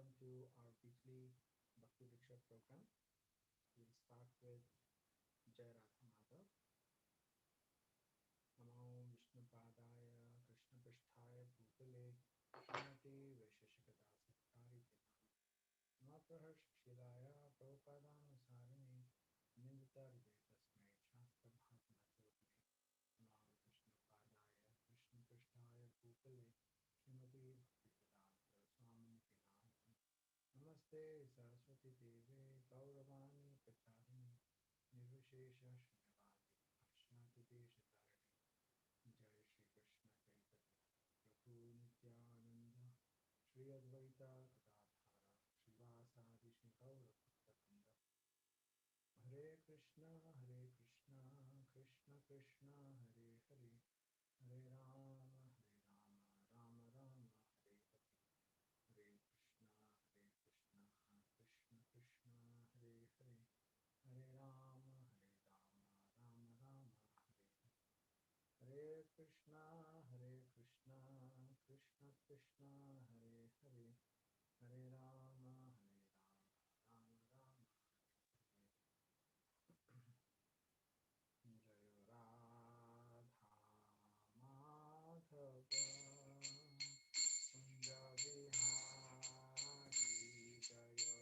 welcome to our weekly Bhakti Diksha program. We'll start with Jai Radha Madhav. Namo Vishnu Padaya Krishna Pristhaya Bhutale Srimati Vaisheshikada Satkari Mapraharsh Shilaya Prabhupadanusarine Ninditar Vetasme Shastra Bhatma Chotme Namo Vishnu Padaya Krishna Pristhaya Bhutale Srimati Bhaktivedanta Swami Nityananda Namaste Saraswati Deve Gauravani Pracharini Nirvishesha Shunyavadi Ashnati Deshatarani Jai Shri Krishna Chaitanya Prabhu Nityananda Shri Advaita Gadadhara Srivasadi Shri Gaura Bhaktavinda Hare Krishna Krishna Krishna Hare Hare Hare Rama Rama Rama Hare Hare Hare Krishna Krishna Krishna Hare Hare Hare Rama Rama Rama Hare Hare Hare Krishna Krishna Krishna Hare Hare Hare Rama Rama Rama Hare Hare Jaya Radha Madhava Kunja Vihari Jaya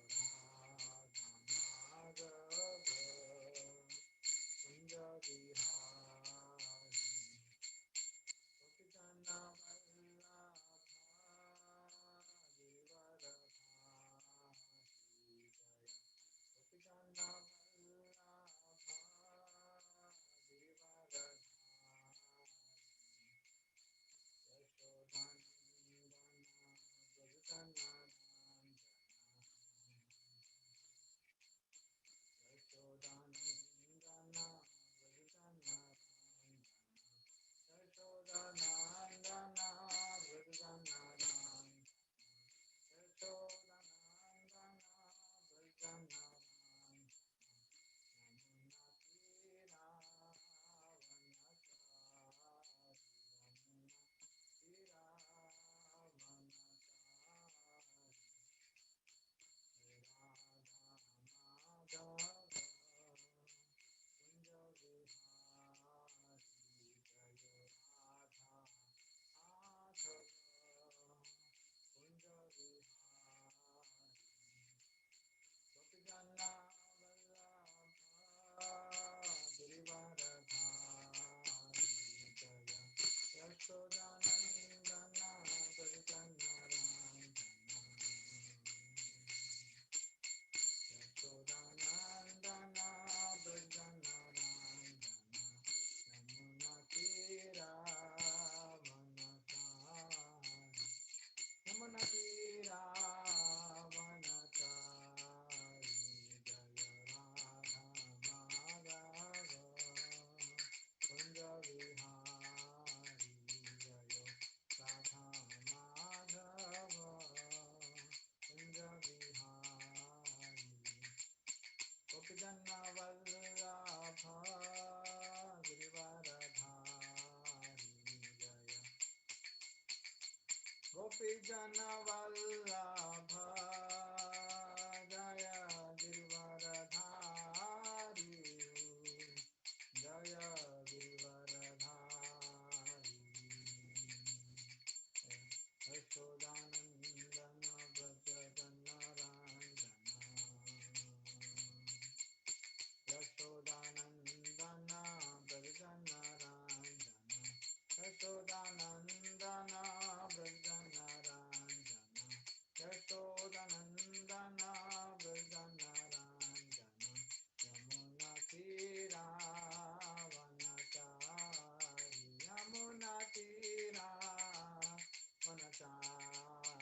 Radha Madhava Kunja Vihari Gopijana Vallabha Giridharadhari Jaya Gopijana Vallabha Giridharadhari Yashodhanandana Brajutana Yashodhanandana Brajutana Yashodhanandana Brajutana Yashodhanandana Brajutana Yamunati Ravanachari Ravanachari Radha Madhava Kunja Vihari Jaya Radha Madhava Kunja Vihari Gopijana Vallabha Giridharadhari Jaya Yashodhanandana Brajutana Yashodhanandana Brajutana Yamunati Ravanachari Yamunati Ravanachari Jaya Radha Madhava Kunja Vihari Jaya Radha Madhava Kunja Vihari Gopijana Vallabha Giridharadhari Jaya Gopijana Vallabha Jaya Giridharadhari Jaya Giridharadhari Yashodhanandana Brajutana Ranjana Yashodhanandana Brajutana Ranjana Yashodhanandana Brajutana Ranjana Yashodhanandana Brajutana Ranjana Yamunati Ravanachari Yamunati Ravanachari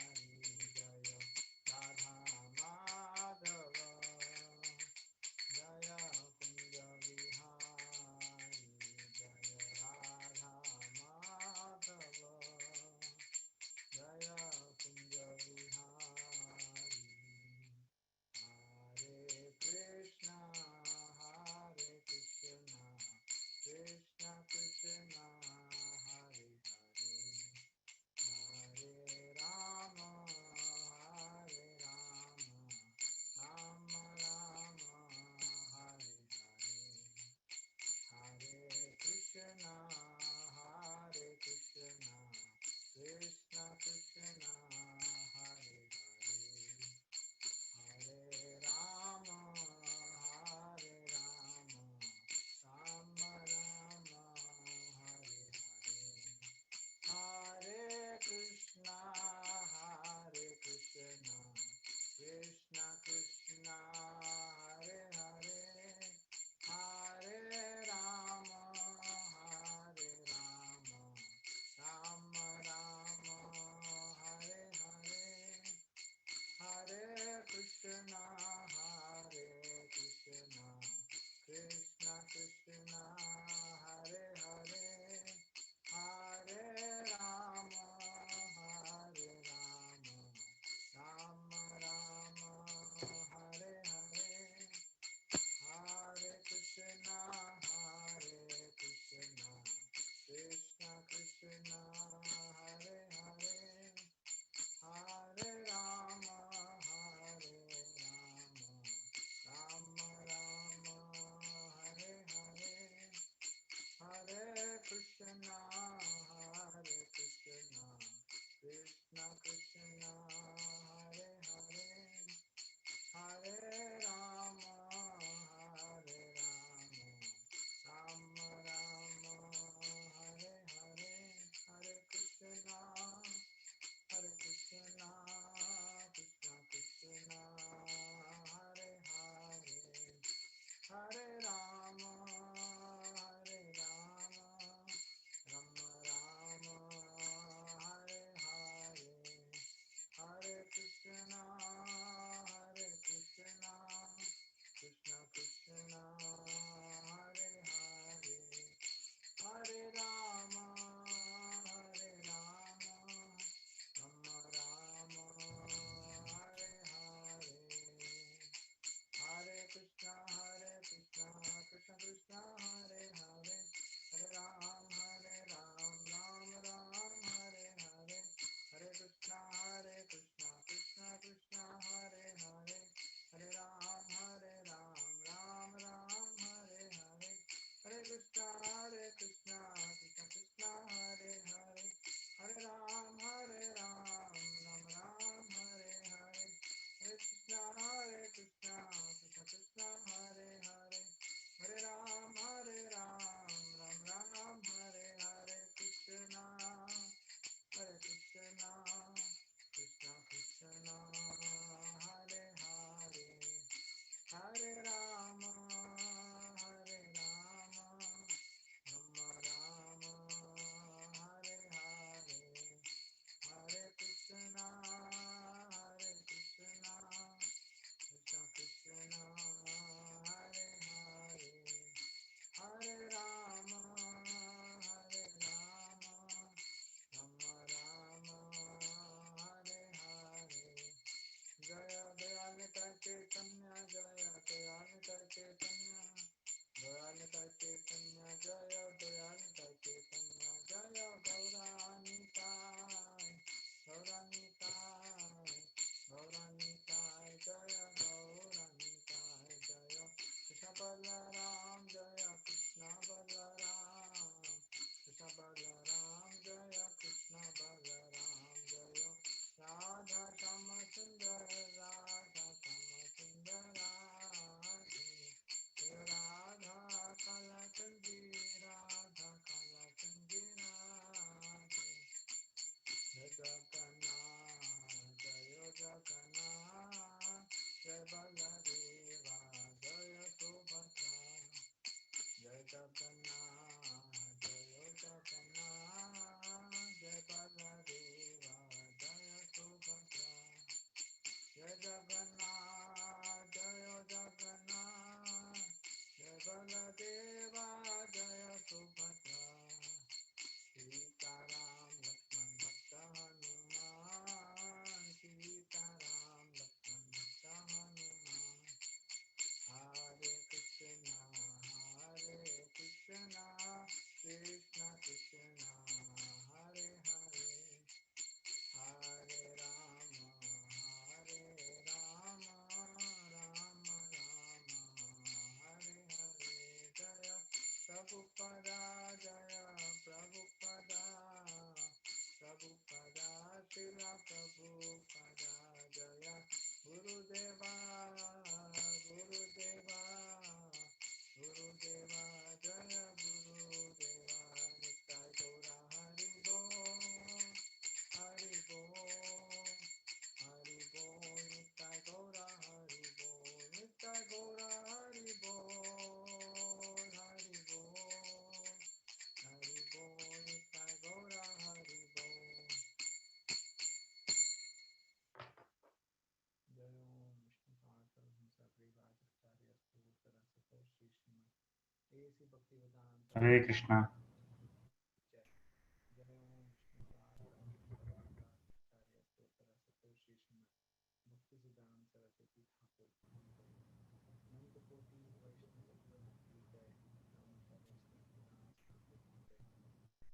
Shri Shri Bhaktivedanta Hare Swami Krishna. Jai. Jai Om Shrimad Bhakti Vedanta Acharya Stotra Satoshi Srimad Bhaktisiddhanta Saraswati Thakur Ki Jai. अनंत कोटि वैष्णव वृंद की जय। नमस्कार सच्चिदानंद ठाकुर की जय।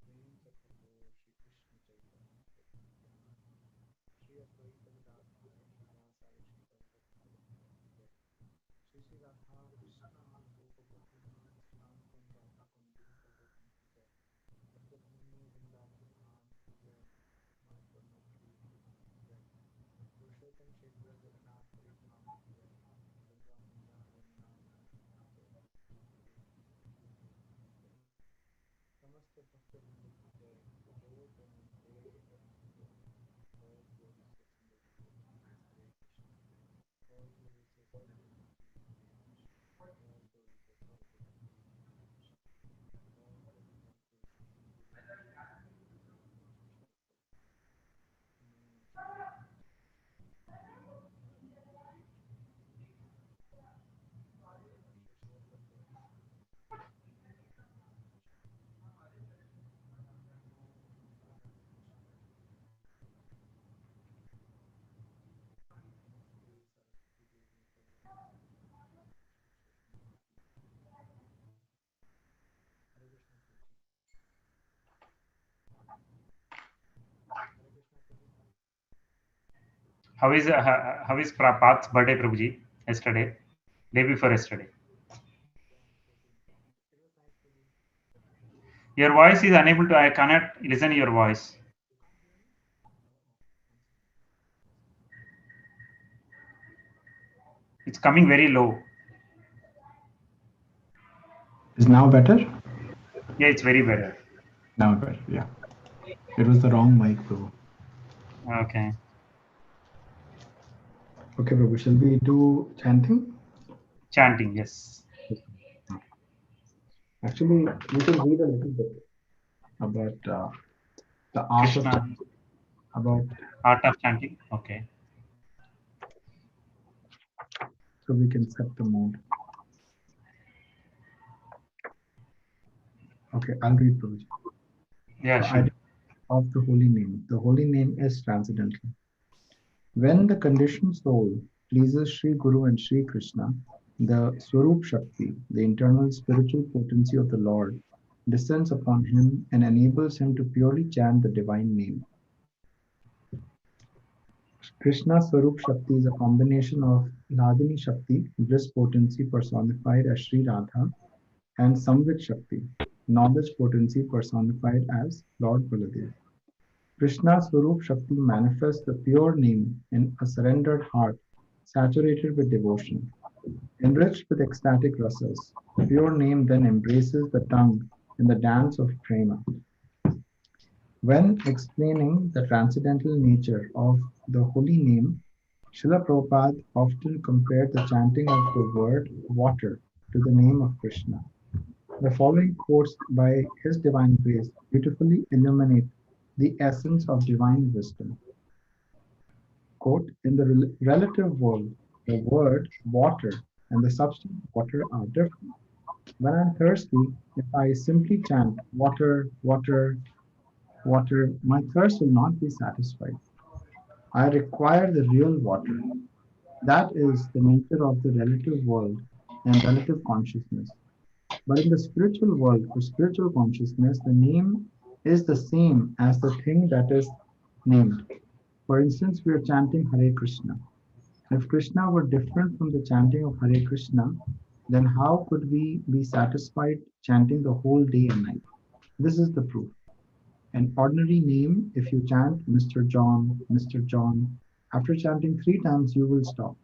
प्रेम से कहो श्री कृष्ण चैतन्य प्रभु नित्यानंद। श्री अद्वैत गदाधर श्रीवासादि श्री गौर भक्तवृंद की जय। श्री श्री राधा कृष्ण रूप गोपीनाथ श्याम सुंदर राधा कुंज बिहारी की जय। ब्रजभूमि वृंदावन धाम की जय। माधुर मधुरी धाम की जय। पुरुषोत्तम क्षेत्र जगन्नाथ पुरी धाम की जय। गंगा मैया यमुना किनारे गोवर्धन गिरि गिरिधारी की जय। समस्त भक्त वृंद की जय। बोल प्रेमानंदे हरि बोल। All glories to Ascended Lord Jesus, Hare Krishna. All glories to Ascended Lord Jesus, Hare Krishna. All glories to Ascended Lord Jesus, Hare Krishna. All glories unto Supreme Guru Nitai Gaur Nitai Krishna Prabhupada. Namo Jai Guru Nitai. Shri Shri Bhakti Vedanta Swami Prabhupada Ki Jai. Om Namo Agneshwaya Namaste Saraswati Devi Gauravani Pracharine Visheshmurti Bhakti Vedanta Swami. Hare Krishna Prabhuji. Hare Krishna Prabhuji. How is Path's birthday, Prabhuji? Yesterday, day before yesterday. It was on 14th. It was nice, Prabhu. Your voice is unable to. I cannot listen your voice. You can't hear me? Oh, one second. It's coming very low. Is now better? Yeah, it's very better. Now better, yeah. It was the wrong mic, Prabhu. Okay. Okay, Prabhu, shall we do chanting? Chanting, yes. Yes. Okay. Actually, we can read a little bit about the art of Krishna, chanting. About art of chanting. Okay. so we can set the mood. Okay, I'll read, Prabhu. Yeah, The sure. idea of the holy name. The holy name is transcendental. When the conditioned soul pleases Sri Guru and Sri Krishna, the Swarup Shakti, the internal spiritual potency of the Lord, descends upon him and enables him to purely chant the divine name. Krishna Swarup Shakti is a combination of Ladini Shakti, bliss potency personified as Sri Radha, and Samvit Shakti, knowledge potency personified as Lord Baladev. Krishna Swarup Shakti manifests the pure name in a surrendered heart, saturated with devotion. Enriched with ecstatic rasas, pure name then embraces the tongue in the dance of prema. When explaining the transcendental nature of the holy name, Srila Prabhupada often compared the chanting of the word water to the name of Krishna. The following quotes by His Divine Grace beautifully illuminate the essence of divine wisdom. Quote, in the relative world, the word water and the substance water are different. When I'm thirsty, if I simply chant water, water, water, my thirst will not be satisfied. I require the real water. That is the nature of the relative world and relative consciousness. But in the spiritual world, for spiritual consciousness, the name is the same as the thing that is named. For instance, we are chanting Hare Krishna. If Krishna were different from the chanting of Hare Krishna, then how could we be satisfied chanting the whole day and night? This is the proof. An ordinary name, if you chant Mr. John, after chanting 3 times, you will stop.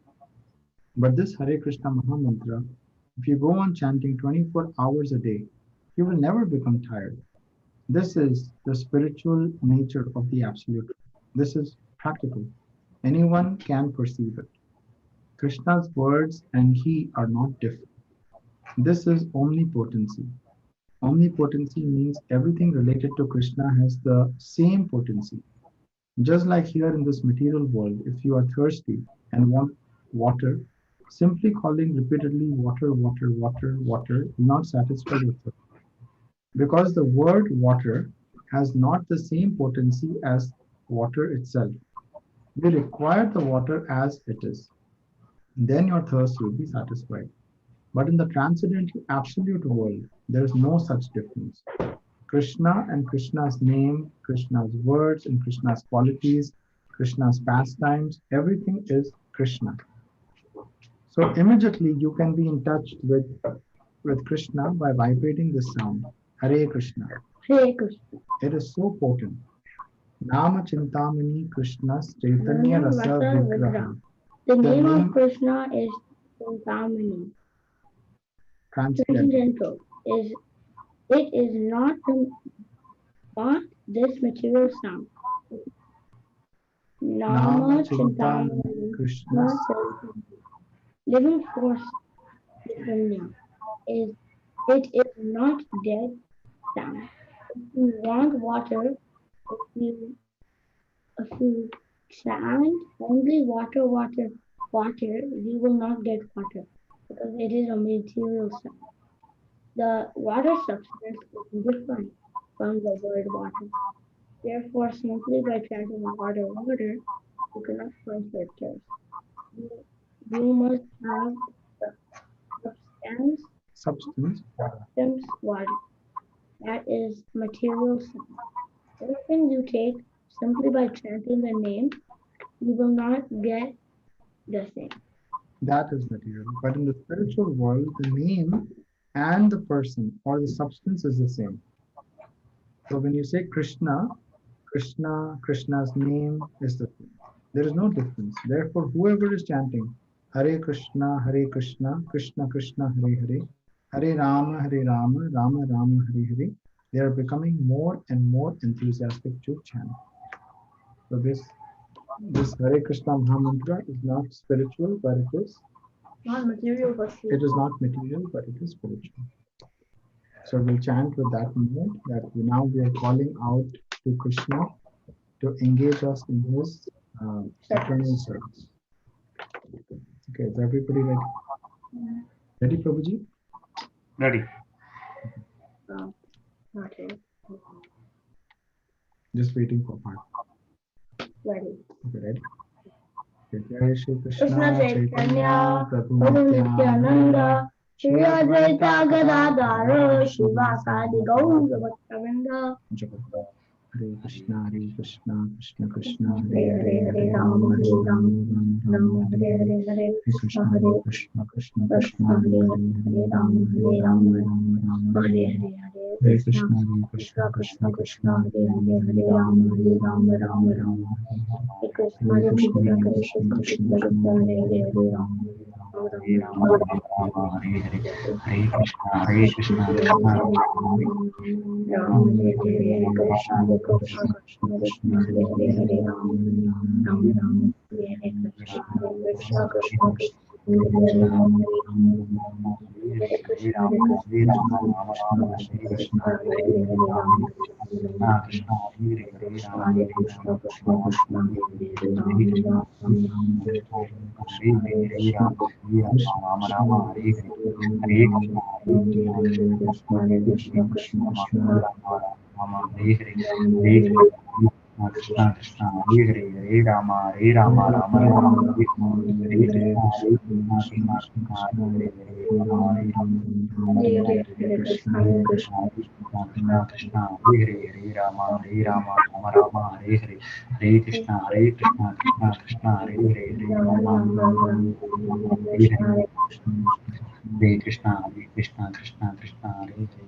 But this Hare Krishna Maha Mantra, if you go on chanting 24 hours a day, you will never become tired. This is the spiritual nature of the Absolute. This is practical. Anyone can perceive it. Krishna's words and he are not different. This is omnipotency. Omnipotency means everything related to Krishna has the same potency. Just like here in this material world, if you are thirsty and want water, Simply calling repeatedly water, water, water, water will not satisfy your thirst, because the word water has not the same potency as water itself. We require the water as it is. Then your thirst will be satisfied. But in the transcendental absolute world, there is no such difference. Krishna and Krishna's name, Krishna's words, and Krishna's qualities, Krishna's pastimes, everything is Krishna. So immediately you can be in touch with Krishna by vibrating this sound. Hare Krishna. Hare Krishna. It is so potent. Nama Chintamani Krishna's Chaitanya Rasa Vigraha. The name of Krishna is Chintamani. Transcendental. It is not this material sound. Nama Chintamani Krishna. Living force Chaitanya is not dead sound. If you want water, if you chant only water, water, water, you will not get water because it is a material sound. The water substance is different from the word water. Therefore, simply by chanting water, water, you cannot quench your thirst. You, you must have the substance water. That is material sound. Everything you take simply by chanting the name, you will not get the same. That is material. But in the spiritual world, the name and the person or the substance is the same. So when you say Krishna, Krishna's name is the same. There is no difference. Therefore, whoever is chanting Hare Krishna, Krishna Krishna, Hare Hare, Hare Rama, Rama Rama, Hare Hare, they are becoming more and more enthusiastic to chant. So this Hare Krishna Mahamantra is not spiritual, but it is not material, but spiritual. It is not material, but it is spiritual. So we'll chant with that moment that now we are calling out to Krishna to engage us in his eternal service. Okay, is everybody ready? Ready, Prabhuji? Ready. Okay. Just waiting for part. Ready. Okay, ready? Jai Shri Krishna Krishna Chaitanya, Chaitanya Prabhu Prabhu Nityananda Nityananda, Shri Advaita Gadadhara, Shivasadi Gaura Bhaktavrinda. Hare Krishna, Krishna Krishna, Hare Hare, Hare Rama, Rama, Hare Hare, Hare Krishna, Krishna Krishna, Hare Hare, Hare Rama, Rama, Hare Hare, Hare Krishna, Krishna, Hare Hare, Hare Rama, Rama, Hare Krishna, Krishna, Krishna, Hare Hare, Hare Rama, Hare Rama, Hare Hare, Hare Krishna, Krishna, Ram Hare Hare Krishna Krishna Hare Hare Hare Ram Ram Hare Hare Krishna Krishna Hare Ram Hare Krishna Hare Rama Rama Hare Krishna Hare Hare Ram Krishna Hare Krishna Hare Krishna Krishna Krishna Hare Hare Ram Ram Hare Krishna Hare Krishna Rama Rama Hare Hare Krishna Hare Krishna Krishna Krishna Rama, Hare Hare, Hare Krishna, Krishna, Hare Hare, Hare Rama, Rama, Rama, Hare Krishna, Krishna, Krishna, Hare Hare, Rama, Hare Krishna Hare Krishna Krishna, Krishna, Hare Hare, Hare Rama, Rama, Hare Hare, Hare Krishna, Krishna, Krishna, Hare Hare, Hare Rama, Hare Hare. Hare Krishna, Krishna, Krishna, Hare Hare, Hare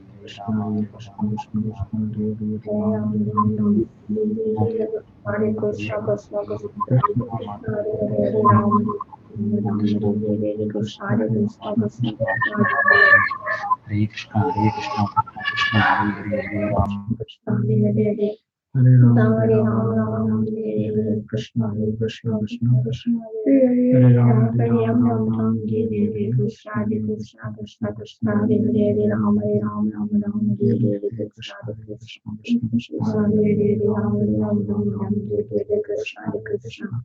Rama, Hare Krishna Krishna Krishna Hare Ram Hare Krishna Hare Krishna Krishna Hare Krishna, Krishna, Hare Hare, Hare Rama. Krishna Hare Hare Hare Ram Hare Krishna Krishna Krishna Hare Ram Hare Krishna Krishna Hare Hare Ram Hare Krishna Krishna Hare Ram Hare Krishna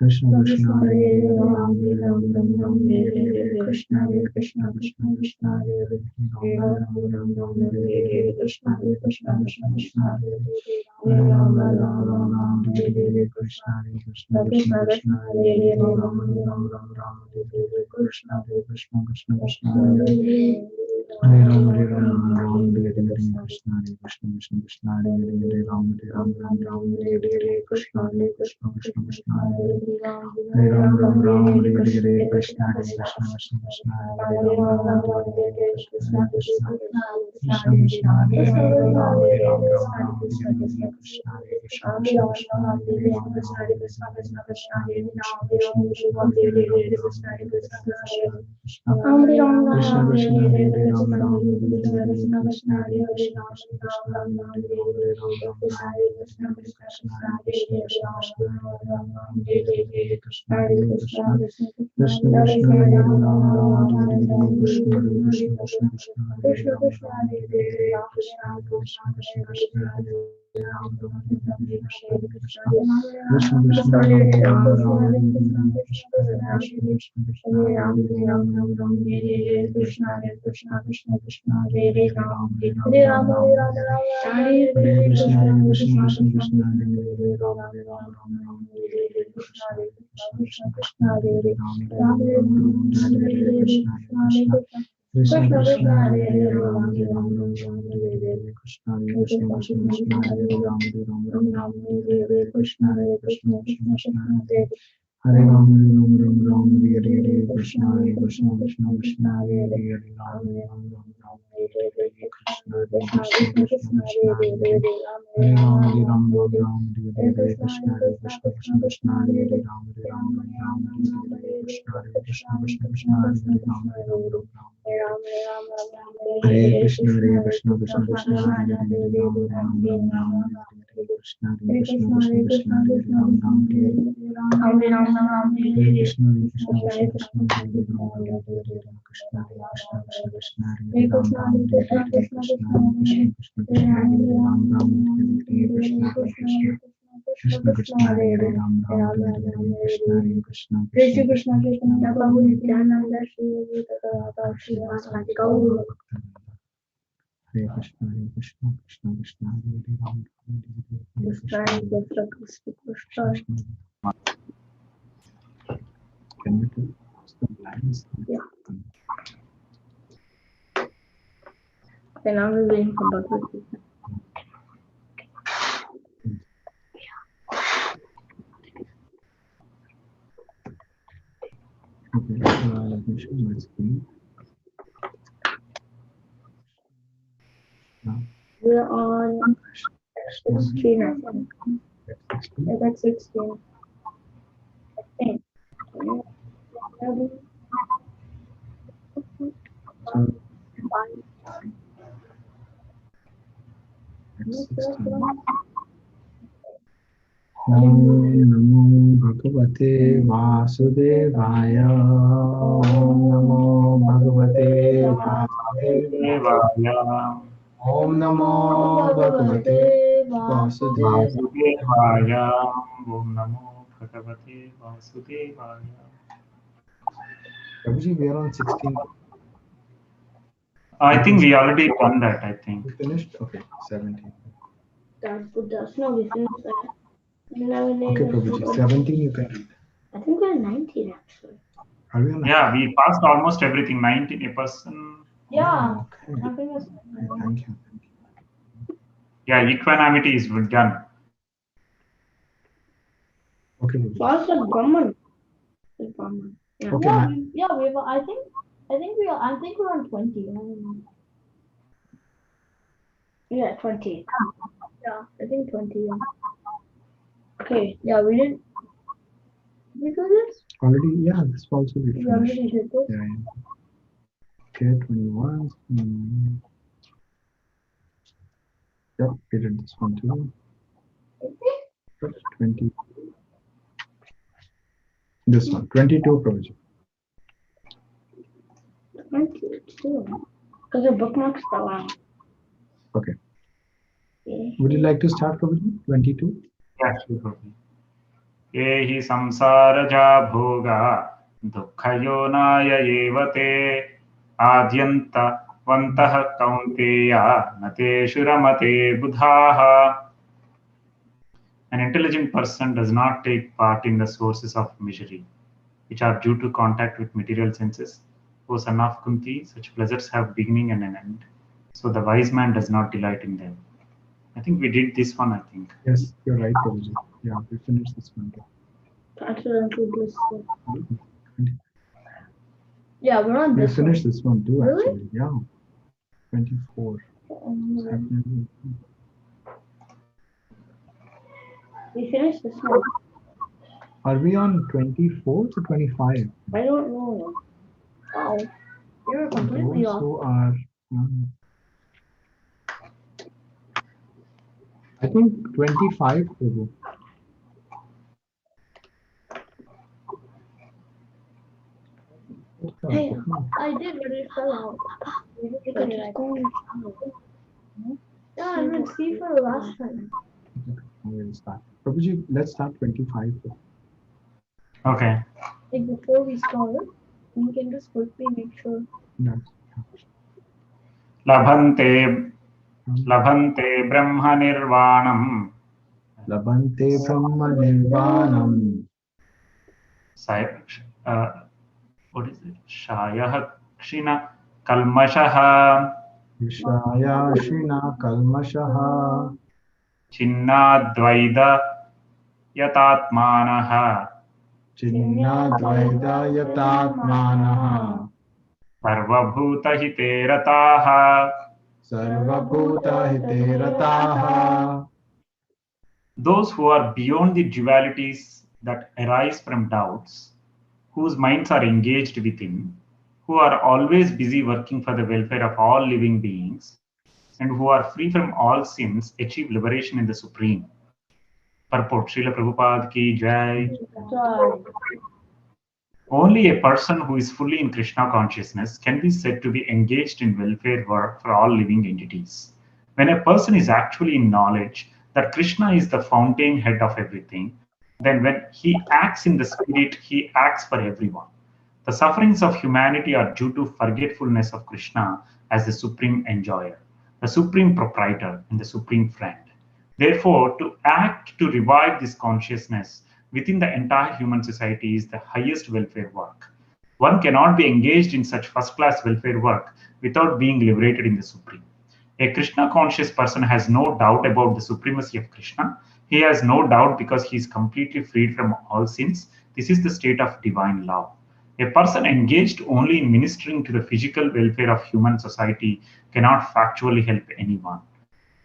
Krishna Krishna Hare Ram Ram Ram Hare Krishna Krishna Krishna Krishna Hare Ram Ram Ram Hare Krishna Krishna Krishna Krishna Hare Ram Ram Hare Krishna Krishna Krishna Krishna Hare Ram Ram Hare Krishna Krishna Krishna Krishna Hare Hare Ram, Ram Hare Hare, Krishna Hare Krishna, Krishna Krishna Hare Hare, Ram Hare Ram, Ram Hare Hare, Krishna Hare Krishna, Krishna Krishna Hare Hare, Hare Ram, Ram Hare Hare, Krishna Hare Krishna, Krishna Krishna Hare Hare, Ram Ram Hare Hare, Krishna Hare Krishna, Krishna Krishna Hare Hare, Ram Hare Ram, Ram Hare Hare, Krishna Hare Krishna, Krishna Krishna Hare Hare, Ram Ram Hare Hare, Krishna Hare Krishna, Krishna Krishna Hare Hare, Ram Hare Hare, Krishna Krishna Krishna Hare Hare, Ram Ram Hare Hare, Krishna Hare Krishna, Krishna Krishna Hare Hare, Ram Hare Ram, Ram Hare Hare, Krishna Hare Krishna, Krishna Krishna Hare Hare, Ram Ram Hare Hare, Krishna Hare Krishna, Krishna Krishna Hare Hare, Ram Ram Hare Hare, Krishna Hare Krishna, Krishna Krishna Hare Hare, Ram Ram Hare Hare, Krishna Hare Krishna, Krishna Krishna Hare Hare, Ram Ram Hare Hare, Krishna Hare Krishna, Krishna Krishna Hare Hare, Ram Ram Hare Hare, Krishna Hare Krishna, Krishna Krishna Hare Hare, Ram Ram Hare Hare, Krishna Hare Krishna, Krishna Krishna Hare Hare, Ram Hare Ram, Ram Ram Hare Hare, Hare Krishna, Hare Krishna, Krishna Krishna Hare Hare, Ram Hare Ram, Ram Ram Hare Hare, Krishna Hare Krishna, Krishna Krishna Hare Hare, Ram Hare Ram, Ram Hare Hare, Krishna Hare Krishna, Krishna Krishna Hare Hare, Ram Hare Ram, Ram Ram Hare Hare, Krishna Hare Krishna, Krishna Krishna Hare Hare, Ram Hare Ram, Ram Ram Hare Hare, Krishna Hare Krishna, Krishna Krishna Hare Hare, Hare Ram, Hare Ram, Ram Ram Hare Hare, Krishna Hare Krishna, Krishna Krishna Hare Hare, Hare Ram, Hare Ram, Ram Ram Hare Hare, Krishna Hare Krishna, Krishna Krishna Hare Hare, Hare Ram, Hare Ram, Ram Ram Hare Hare, Krishna Hare Krishna, Krishna Krishna Hare Hare, Ram Hare Ram, Ram Ram Hare Hare, Krishna Hare Krishna, Krishna Krishna Hare Hare, Ram Hare Ram, Ram Ram Hare Krishna, Hare Krishna, Krishna Krishna Hare Hare, Ram Ram Ram Ram Hare Hare, Krishna Hare Krishna, Krishna Krishna Hare Hare, Ram Ram Hare Hare, Hare Krishna, Hare Krishna, Krishna Krishna Hare Hare, Ram Ram Hare Hare, Krishna Hare Krishna, Krishna Krishna Hare Hare, Ram Ram Hare Hare, Krishna Hare Krishna, Krishna Krishna Hare Hare, Ram Ram Hare Hare, Krishna Hare Krishna, Krishna Krishna Hare Hare, Ram Ram Hare Hare, Krishna Hare Krishna, Krishna Krishna Hare Krishna, Hare Krishna, Krishna Krishna Hare Hare, Ram Ram Hare Hare, Krishna Krishna. Can we do the lines? Yeah. Okay, now we're waiting for Bhagavad Gita. Okay, let me show my screen. Now, We're on 16, I think. Yeah, that's 16. I think. so it's 16. Om Namo Bhagavate Vasudevaya. Om Namo Bhagavate Vasudevaya. Om Namo Bhagavate Vasudevaya. Vasudevaya. Om Namo Bhagavate Vasudevaya. Prabhuji, we are on 16. I think we already done that, I think. We finished? Okay, 17. That's Buddha's. No, we finished that. Okay, Prabhuji, 17 you can read. I think we're 19 actually. Are we on? Yeah, we passed almost everything. 19%. Yeah. Oh, okay. I think it's Okay, thank you. Thank you. Yeah, equanimity is done. Okay, Prabhuji. so also Brahman. It's Brahman. Yeah. Okay, Yeah, we've I think we're on 20. I don't know. Yeah, 20. Yeah, I think 20. Yeah. Okay. Yeah, we did we do this? already, yeah, this also we We finished. already did this. Yeah, yeah. Okay, 21. Yep, we did this one too. Yep, 20. This one, 22 Prabhuji. 22. Because the bookmarks fell out. Okay. Okay. Would you like to start, Prabhuji? 22? Yeah, sure. ये हि संसारजा भोगा दुःखयोनाय एव ते आद्यन्तवन्तः कौन्तेय न तेषु रमते बुधाः. An intelligent person does not take part in the sources of misery, which are due to contact with material senses, O son of Kunti, such pleasures have beginning and an end. So the wise man does not delight in them. I think we did this one, I think. Yes, you're right, Prabhuji. Yeah, we finished this one. Transcendental bliss. Twenty- Yeah, we're on We this finished one. this one too, Really? actually. Yeah, 24. It's happening. We finished this one. Are we on 24 to 25? I don't know. Oh, you're completely Those off. who are, I think 25, Prabhu. Hey, I did, but it fell out. You can just go and yeah, I meant C for the last time. We'll start. Prabhuji, let's start 25. Okay. Like before we start, we can just quickly make sure. That's, Labhante Labhante Brahma Nirvanam. Labhante Brahma Nirvanam. Uh, what is it? Shayah Kshina Kalmashaha Vishaya Shina Kalmashaha. Chinnadvaida Yatatmanaha Chinna Dvaida Yatatmanaha. Sarvabhuta Hite Rataha. Sarvabhuta Hite Rataha. Those who are beyond the dualities that arise from doubts, whose minds are engaged within, who are always busy working for the welfare of all living beings, and who are free from all sins, achieve liberation in the Supreme. Purport Srila Prabhupada ki Jai. Only a person who is fully in Krishna consciousness can be said to be engaged in welfare work for all living entities. When a person is actually in knowledge that Krishna is the fountain head of everything, then when he acts in the spirit, he acts for everyone. The sufferings of humanity are due to forgetfulness of Krishna as the supreme enjoyer, the supreme proprietor, and the supreme friend. Therefore, to act to revive this consciousness within the entire human society is the highest welfare work. One cannot be engaged in such first class welfare work without being liberated in the Supreme. A Krishna conscious person has no doubt about the supremacy of Krishna. He has no doubt because he is completely freed from all sins. This is the state of divine love. A person engaged only in ministering to the physical welfare of human society cannot factually help anyone.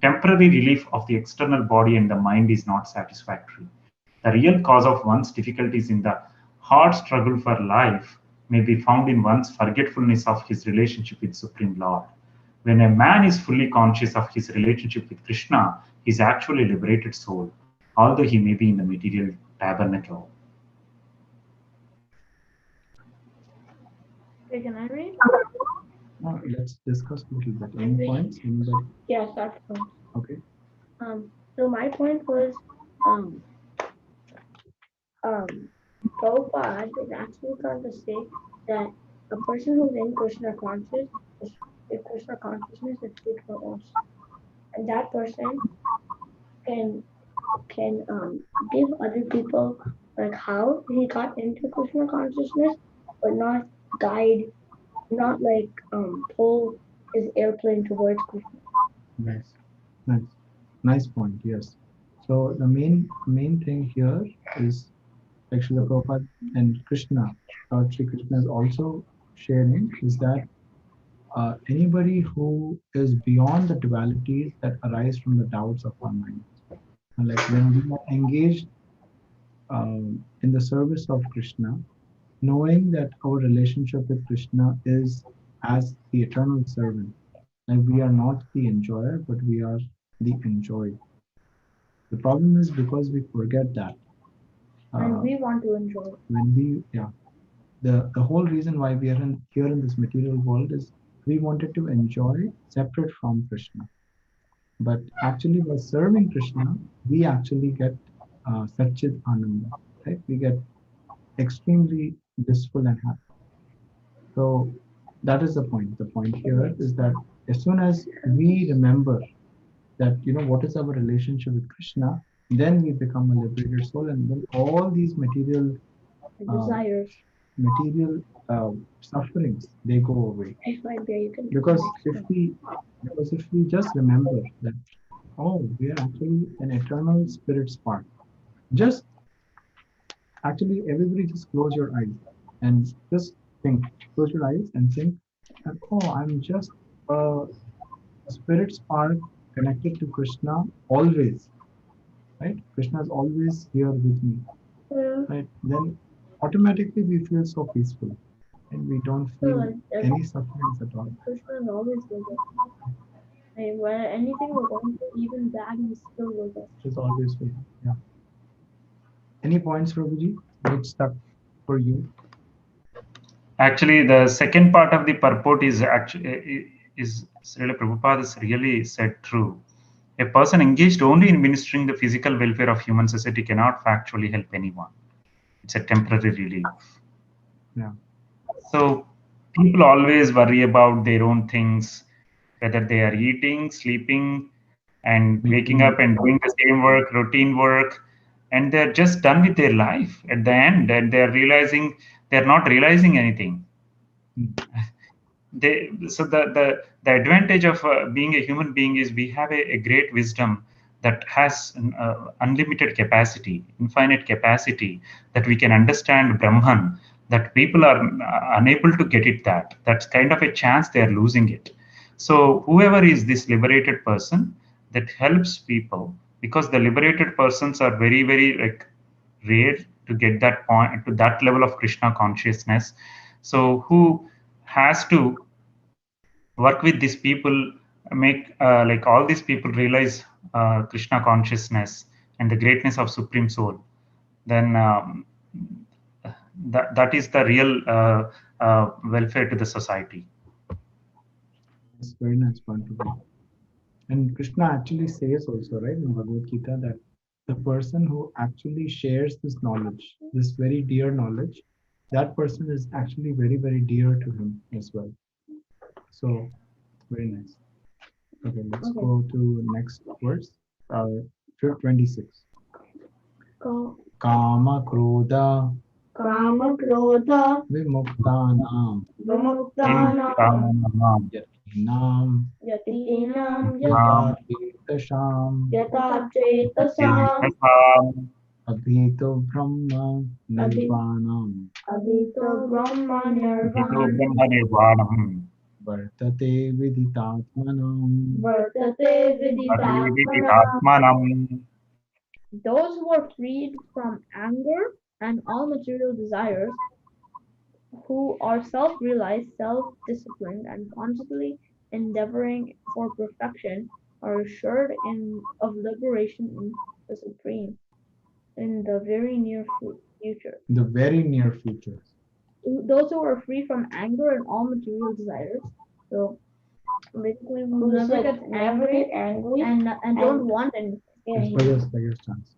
Temporary relief of the external body and the mind is not satisfactory. The real cause of one's difficulties in the hard struggle for life may be found in one's forgetfulness of his relationship with Supreme Lord. When a man is fully conscious of his relationship with Krishna, he is actually a liberated soul, although he may be in the material tabernacle. Okay, can I read? Let's discuss a little bit. Any points? Anybody? Yes, that's fine. Okay. So my point was, Prabhupada is actually trying to say that a person who's in Krishna Krishna consciousness is good for us, and that person can give other people like how he got into Krishna consciousness, but not guide, not like pull his airplane towards Krishna. Nice. Nice. Nice point. Yes. So the main thing here is actually the Prabhupada and Krishna, Lord Sri Krishna is also sharing is that anybody who is beyond the dualities that arise from the doubts of our mind, like when we are engaged in the service of Krishna, knowing that our relationship with Krishna is as the eternal servant, like we are not the enjoyer, but we are the enjoyed. The problem is because we forget that. And we want to enjoy. When we, yeah, the whole reason why we are here in this material world is we wanted to enjoy separate from Krishna. But actually, by serving Krishna, we actually get Satchit Ananda, right? We get extremely blissful and happy. So that is the point. The point here is that as soon as we remember that what is our relationship with Krishna, then we become a liberated soul, and then all these material Desires. material sufferings, they go away. If I bear, you can Because if we just remember that, oh, we are actually an eternal spirit spark. Just actually, everybody just close your eyes and just think. Close your eyes and think that, oh, I'm just a spirit spark connected to Krishna always, right? Krishna is always here with me, Yeah. right? Then automatically we feel so peaceful and we don't So feel like that any sufferings at all. Krishna is always with us. Like when anything we're going through, even bad, he's still with us. It's always with you. Yeah. Any points, Prabhuji, which stuck for you? Actually, the second part of the purport is actually is really Prabhupada is really said true. A person engaged only in ministering the physical welfare of human society cannot factually help anyone. It's a temporary relief. Yeah. So people always worry about their own things, whether they are eating, sleeping, and waking up Sleeping. and doing the same work, routine work, and they're just done with their life at the end, and they're realizing they're not realizing anything. Mm. The advantage of being a human being is we have a great wisdom that has an, unlimited capacity, infinite capacity, that we can understand Brahman, that people are unable to get it. That's kind of a chance they are losing it. So whoever is this liberated person that helps people, because the liberated persons are very very like rare to get that point to that level of Krishna consciousness. So who has to work with these people, make like all these people realize Krishna consciousness and the greatness of Supreme Soul, then that is the real welfare to the society. It's very nice point of view. And Krishna actually says also, right, in Bhagavad Gita that the person who actually shares this knowledge, this very dear knowledge, that person is actually very, very dear to him as well. So very nice. Okay, let's Okay. go to next verse. Uh, 26. Ka- Kama Krodha Kama Krodha Vimuktanam In Vimuktanam Yatinam Yatinam Yata Tesham Yata Chetasam Abhito Brahma Nirvanam Abhito Brahma Nirvana Brahma Nirvanam. Vartate Viditatmanam. Vartate Viditatmana. Atmanam. Those who are freed from anger and all material desires, who are self-realized, self-disciplined, and constantly endeavoring for perfection, are assured of liberation in the Supreme in the very near future. The very near future. Those who are free from anger and all material desires, so basically who Who never said gets never get angry and don't want anything, It's Vajas chance.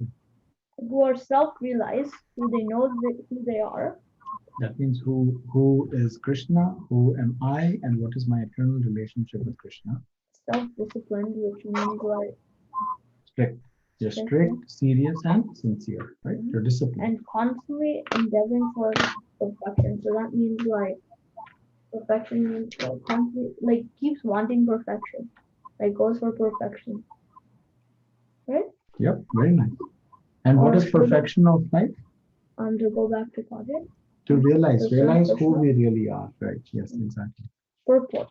who are self-realized, who they know who they are, That means who is Krishna, who am I, and what is my eternal relationship with Krishna? self-disciplined, which means like Strict. You're strict, strict, serious, and sincere, right? You're disciplined. and constantly endeavoring for perfection. So that means like perfection means like constantly like keeps wanting perfection, like goes for perfection, right? Yep, very nice. And what Or is perfection of life? to go back to project. To realize To serve who Krishna. we really are, right? Yes, exactly. Purport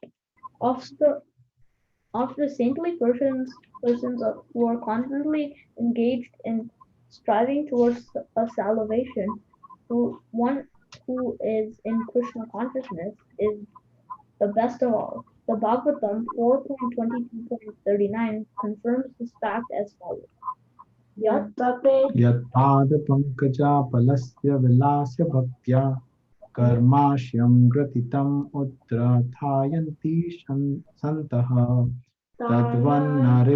of the saintly persons who are constantly engaged in striving towards a salvation, who one who is in Krishna consciousness is the best of all. The Bhagavatam 4.22.39 confirms this fact as follows. Yat यत्पादपङ्कजाफलस्य विलास्य भक्त्या कर्माश्यं ग्रथितम् उद्रथायन्ति सन्तः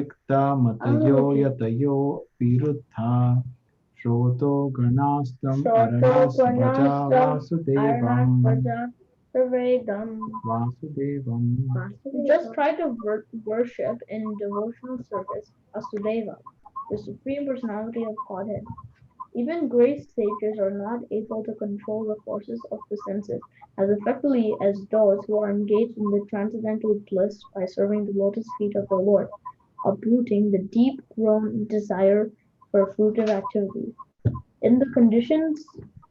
तद्वन्नरिक्तमतयो यतयो विरुद्धा श्रोतो गणास्तम् अरणास्वजा वासुदेवम् वासुदेवम्. Just try to worship in devotional service Asudeva, the Supreme Personality of Godhead. Even great sages are not able to control the forces of the senses as effectively as those who are engaged in the transcendental bliss by serving the lotus feet of the Lord, uprooting the deep-grown desire for fruitive activity. In the conditions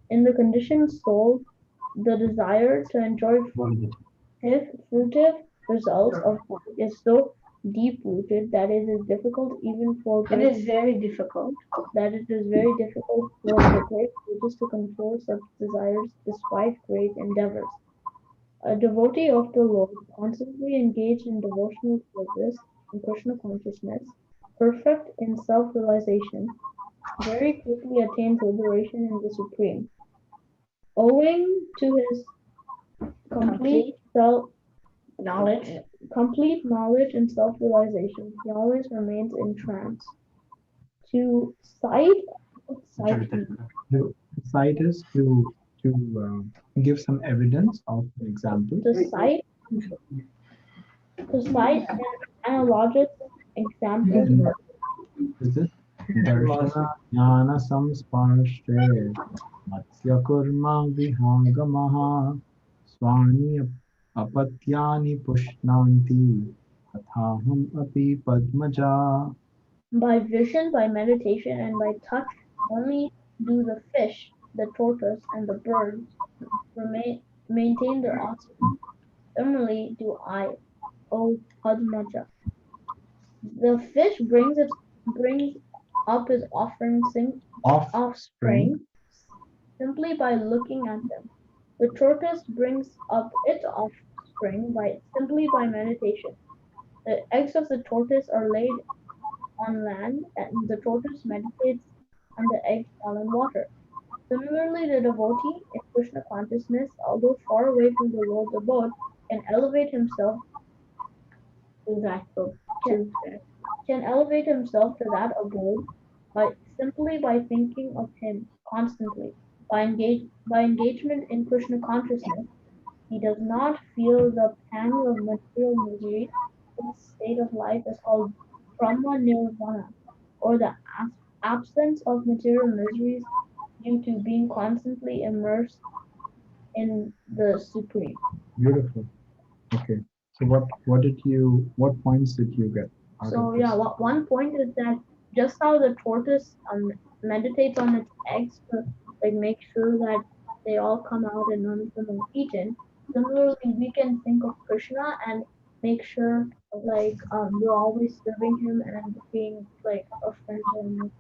in the conditioned soul, the desire to enjoy fruitive results of life is so deep-rooted that it is difficult even for It great is very difficult. that it is very difficult for the great sages to control such desires despite great endeavors. A devotee of the Lord, constantly engaged in devotional service and Krishna consciousness, perfect in self-realization, very quickly attains liberation in the Supreme. Owing to his complete Complete self knowledge. complete knowledge and self-realization, he always remains in trance. To cite, cite The site is to give some evidence of an example. to cite to cite an analogic example. And is it darshana jnana samsparshe matsya kurma vihagamaha swani apatyani pushnanti athaham api padmaja. By vision, by meditation, and by touch, only do the fish, the tortoise, and the birds maintain their offspring. Similarly do I, O Padmaja. The fish brings up his Offspring. offspring simply by looking at them. The tortoise brings up its offspring simply by meditation. The eggs of the tortoise are laid on land, and the tortoise meditates on the eggs fall in water. Similarly, the devotee in Krishna consciousness, although far away from the Lord's abode, can elevate himself To that book. can, can elevate himself to that abode by thinking of him constantly. By engagement in Krishna consciousness, he does not feel the pang of material misery. This state of life is called Brahma Nirvana, or the absence of material miseries due to being constantly immersed in the Supreme. Beautiful. Okay. So what points did you get out of So yeah, this? one point is that just how the tortoise meditates on its eggs to like make sure that they all come out and none of them are eaten. Similarly, we can think of Krishna and make sure like we're always serving him and being like a friend to him,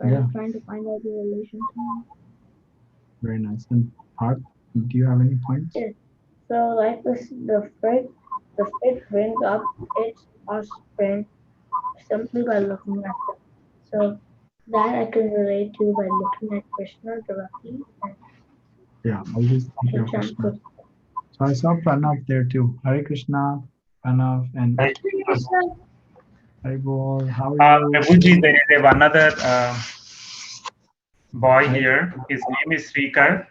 like, Yeah, trying to find out the relation to him. very nice. And Parth, do you have any points? Yes. So like this, the fish brings up its offspring simply by looking at them. So that I can relate to by looking at Krishna directly and Yeah, always think to of chant Krishna. Krishna. So I saw Pranav there too. Hare Krishna, Pranav, and Right. Hari Bol. How are you? Prabhuji, there is another boy Hare, here. His name is Srikar.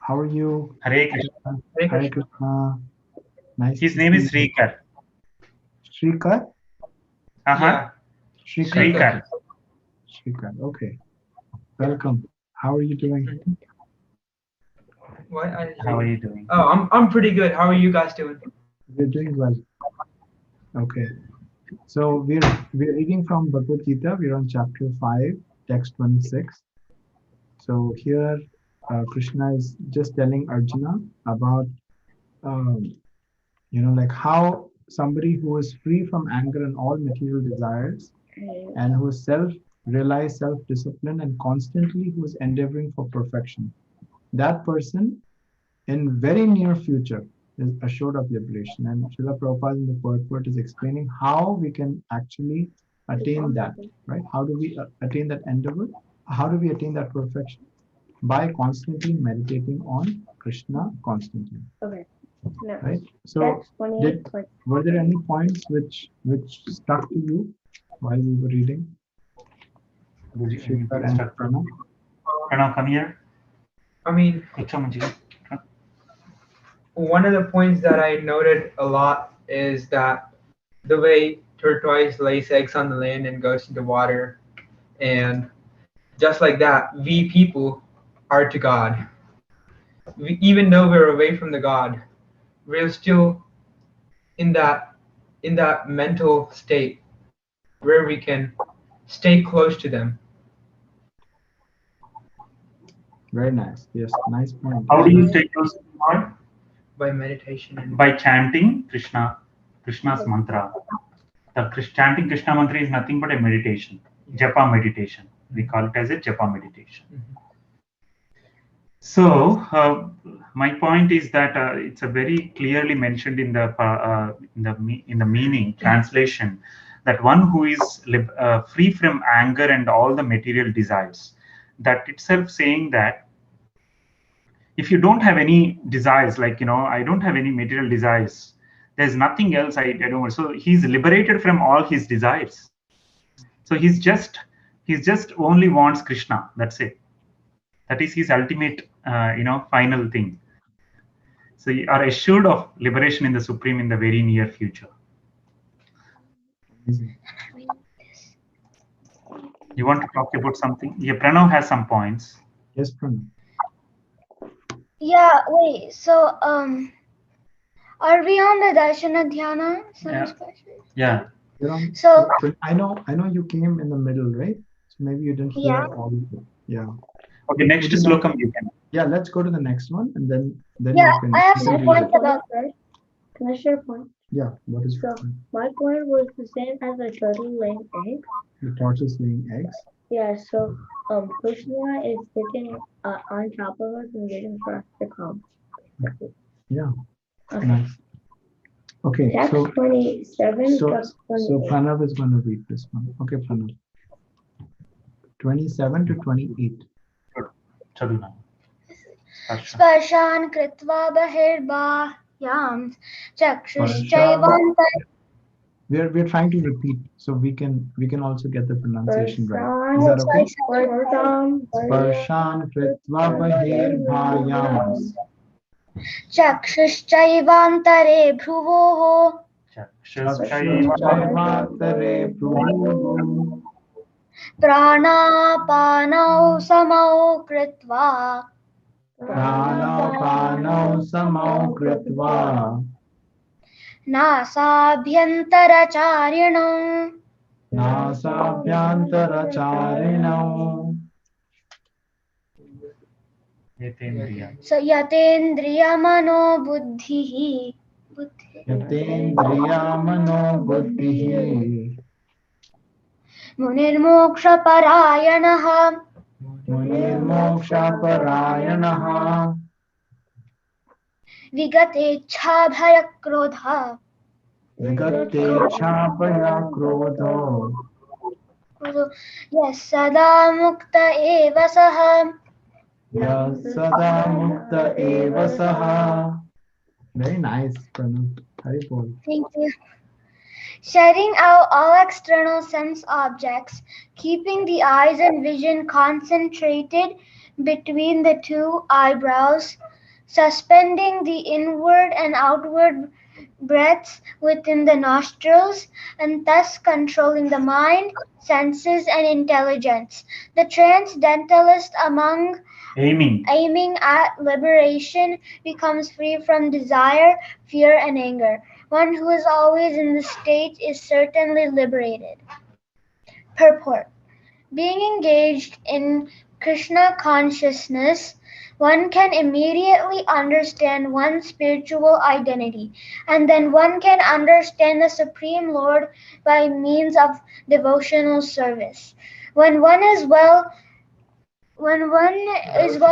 how are you? Hare Krishna. Hare Krishna. Nice His to name see is you. Srikar. Shrikar? Uh-huh. Shrikar. Srikar. Shrikar. Okay. Welcome. How are you doing? How are you doing? Oh, I'm pretty good. How are you guys doing? We're doing well. Okay. So we're reading from Bhagavad Gita. We're on chapter 5, text 26. So here Krishna is just telling Arjuna about um, like how somebody who is free from anger and all material desires and who is self-realized, self-disciplined, and constantly who is endeavoring for perfection. That person in very near future is assured of liberation. And Srila Prabhupada in the purport is explaining how we can actually attain that, right? How do we attain that endeavor? How do we attain that perfection? By constantly meditating on Krishna constantly. Okay. No. Right? So Text 28. were there any points which stuck to you while we were reading? Prabhuji, Shrikar and Pranav? Pranav, come here. I mean, one of the points that I noted a lot is that the way tortoise lays eggs on the land and goes into water, and just like that, we people are to God. Even though we're away from the God, we're still in that mental state where we can stay close to them Very nice. Yes, nice point. How do you And stay close to God? by meditation and By chanting Krishna's mantra. Chanting Krishna mantra is nothing but a meditation, japa meditation. We call it as a japa meditation. So my point is that it's a very clearly mentioned in the meaning translation that one who is free from anger and all the material desires. That itself saying that if you don't have any desires, like I don't have any material desires. There's nothing else I don't want. So he's liberated from all his desires. So he's just only wants Krishna. That's it. That is his ultimate, final thing. So you are assured of liberation in the Supreme in the very near future. amazing. You want to talk about something? Yeah, Pranav has some points. Yes, Pranav. Yeah, wait. So, are we on the Darshana Dhyana? Yeah. Yeah. You're on. So, I know you came in the middle, right? So maybe you didn't hear yeah. all of it. Yeah. Okay, next Would you like- slokam you can. Yeah, let's go to the next one, and then Yeah, you can. I have you some can read points it. about Right? Can I share a point? Yeah. What is So my point was the same as a turtle laying eggs. the tortoise laying eggs? Yeah, so Krishna is sitting on top of us and waiting for us to come. Yeah. Okay. Nice. Okay. Text So 27 so plus so 28. Pranav is going to read this one. Okay, Pranav. 27 to 28. Chaduna. Sparshan kritva bahirbahyam chakshuschaivanta. We're trying to repeat so we can also get the pronunciation right. Is that okay? Sparshan kritva bahir Chakshuschaivantare bhruvoho Chakshuschaivantare bhruvoh pranapanau samau kritva Pranapanau samau kritva nasabhyantaracharinam Nasabhyantaracharinau Yatendriya. so yatendriya mano buddhihi Yatendriya mano buddhihi munirmoksha parayanaha Munirmoksha parayanaha vigatechha bhayakrodha Vigatechapaya krodho yes sada mukta eva saha Yasada mukta eva saha. Very nice, Pranav. Haribol. Thank you. Shutting out all external sense objects, keeping the eyes and vision concentrated between the two eyebrows, suspending the inward and outward breaths within the nostrils, and thus controlling the mind, senses, and intelligence. The transcendentalist aiming at liberation becomes free from desire, fear, and anger. One who is always in this state is certainly liberated. Purport. Being engaged in Krishna consciousness, one can immediately understand one's spiritual identity, and then one can understand the Supreme Lord by means of devotional service. When one is well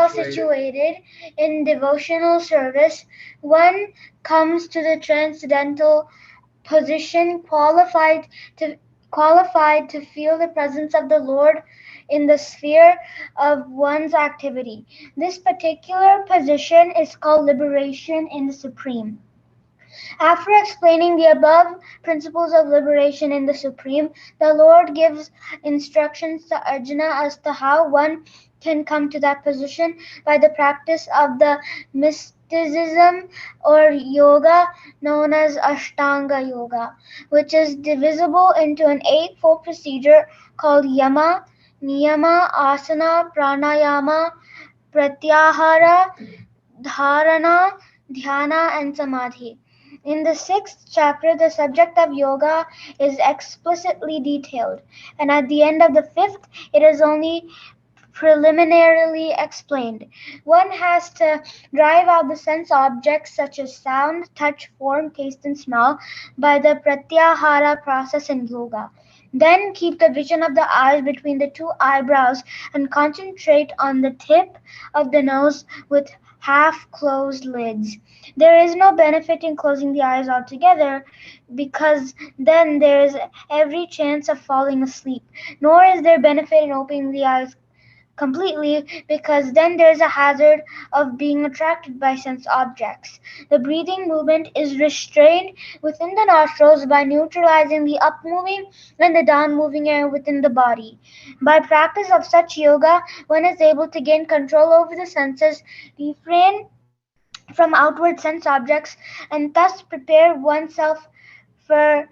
situated in devotional service, one comes to the transcendental position qualified to feel the presence of the Lord in the sphere of one's activity. This particular position is called liberation in the Supreme. After explaining the above principles of liberation in the Supreme, the Lord gives instructions to Arjuna as to how one can come to that position by the practice of the mysticism or yoga known as Ashtanga Yoga, which is divisible into an eightfold procedure called Yama, niyama, asana, pranayama, pratyahara, dharana, dhyana, and samadhi. In the sixth chapter, the subject of yoga is explicitly detailed, and at the end of the fifth, it is only preliminarily explained. One has to drive out the sense objects such as sound, touch, form, taste, and smell by the pratyahara process in yoga. Then keep the vision of the eyes between the two eyebrows and concentrate on the tip of the nose with half closed lids. There is no benefit in closing the eyes altogether because then there is every chance of falling asleep, nor is there benefit in opening the eyes completely because then there's a hazard of being attracted by sense objects. The breathing movement is restrained within the nostrils by neutralizing the up moving and the down moving air within the body. By practice of such yoga, one is able to gain control over the senses, refrain from outward sense objects, and for